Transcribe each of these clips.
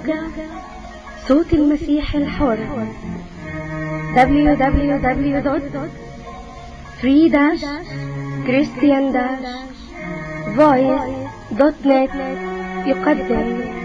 موقع صوت المسيح الحر www.free-christian-voice.net يقدم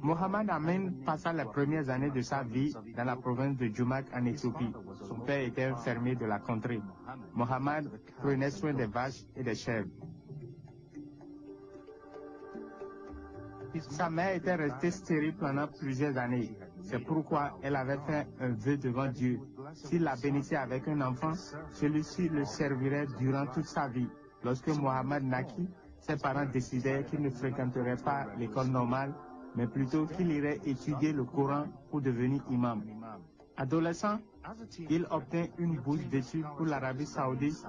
Mohamed Amin passa les premières années de sa vie dans la province de Jumak en Éthiopie. Son père était un fermier de la contrée. Mohamed prenait soin des vaches et des chèvres. Sa mère était restée stérile pendant plusieurs années. C'est pourquoi elle avait fait un vœu devant Dieu. S'il la bénissait avec un enfant, celui-ci le servirait durant toute sa vie. Lorsque Mohamed naquit, ses parents décidèrent qu'il ne fréquenterait pas l'école normale, mais plutôt qu'il irait étudier le Coran pour devenir imam. Adolescent, il obtint une bourse d'études pour l'Arabie Saoudite,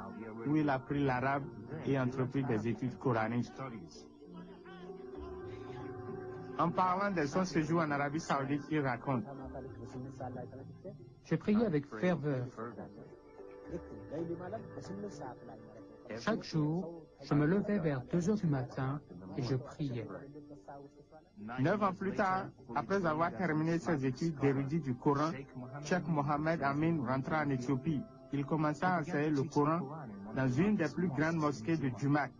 où il apprit l'arabe et entreprit des études coraniques. En parlant de son séjour en Arabie Saoudite, il raconte: Je priais avec ferveur. Chaque jour, je me levais vers 2 heures du matin et je priais. 9 ans plus tard, après avoir terminé ses études d'érudit du Coran, Cheikh Mohamed Amin rentra en Éthiopie. Il commença à enseigner le Coran dans une des plus grandes mosquées de Jumak.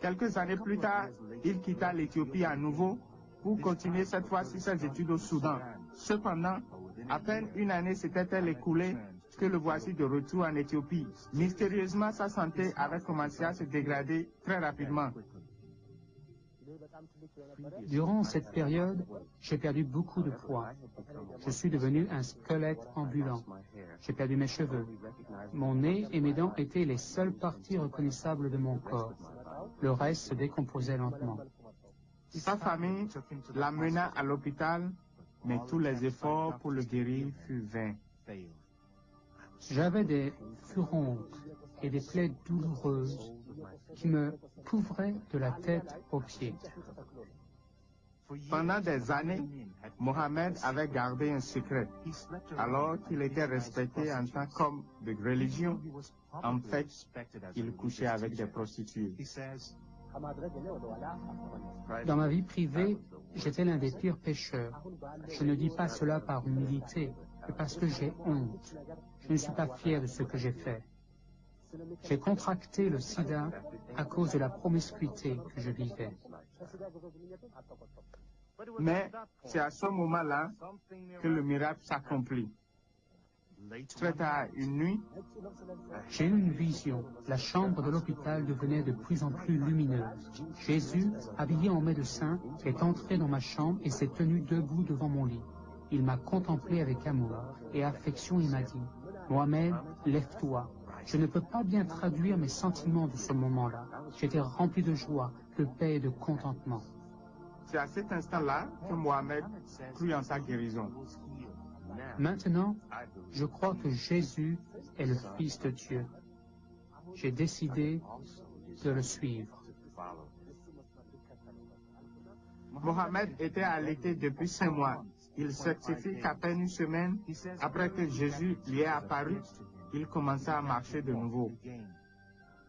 Quelques années plus tard, il quitta l'Éthiopie à nouveau pour continuer cette fois-ci ses études au Soudan. Cependant, à peine une année s'était-elle écoulée que le voici de retour en Éthiopie. Mystérieusement, sa santé avait commencé à se dégrader très rapidement. Durant cette période, j'ai perdu beaucoup de poids. Je suis devenu un squelette ambulant. J'ai perdu mes cheveux. Mon nez et mes dents étaient les seules parties reconnaissables de mon corps. Le reste se décomposait lentement. Sa famille l'amena à l'hôpital, mais tous les efforts pour le guérir furent vains. J'avais des furoncles et des plaies douloureuses qui me couvraient de la tête aux pieds. Pendant des années, Mohamed avait gardé un secret. Alors qu'il était respecté en tant qu'homme de religion, en fait, il couchait avec des prostituées. Dans ma vie privée, j'étais l'un des pires pécheurs. Je ne dis pas cela par humilité, mais parce que j'ai honte. Je ne suis pas fier de ce que j'ai fait. J'ai contracté le sida à cause de la promiscuité que je vivais. Mais c'est à ce moment-là que le miracle s'accomplit. Très tard une nuit, j'ai eu une vision. La chambre de l'hôpital devenait de plus en plus lumineuse. Jésus, habillé en médecin, est entré dans ma chambre et s'est tenu debout devant mon lit. Il m'a contemplé avec amour et affection et m'a dit: Mohamed, lève-toi. Je ne peux pas bien traduire mes sentiments de ce moment-là. J'étais rempli de joie, de paix et de contentement. c'est à cet instant-là que Mohamed crut en sa guérison. Maintenant, je crois que Jésus est le Fils de Dieu. J'ai décidé de le suivre. Mohamed était allaité depuis 5 mois. Il certifie qu'à peine une semaine après que Jésus lui est apparu, il commença à marcher de nouveau.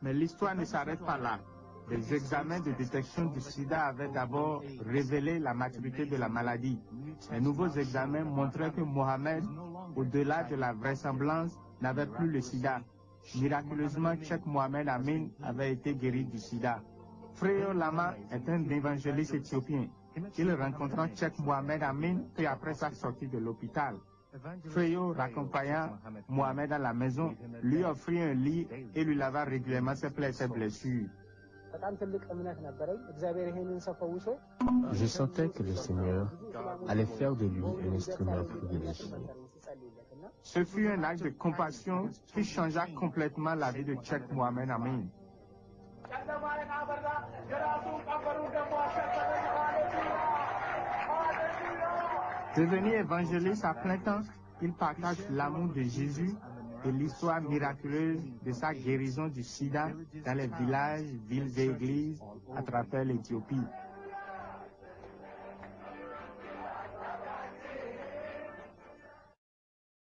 Mais l'histoire ne s'arrête pas là. Des examens de détection du sida avaient d'abord révélé la maturité de la maladie. Les nouveaux examens montraient que Mohamed, au-delà de la vraisemblance, n'avait plus le sida. Miraculeusement, Cheikh Mohamed Amin avait été guéri du sida. Freyo Lama est un évangéliste éthiopien. Il rencontra Cheikh Mohamed Amin peu après sa sortie de l'hôpital. Freyo raccompagna Mohamed à la maison, lui offrit un lit et lui lava régulièrement ses plaies et ses blessures. Je sentais que le Seigneur allait faire de lui un instrument privilégié. Ce fut un acte de compassion qui changea complètement la vie de Cheikh Mohamed Amin. Devenu évangéliste à plein temps, il partage l'amour de Jésus et l'histoire miraculeuse de sa guérison du sida dans les villages, villes et églises à travers l'Éthiopie.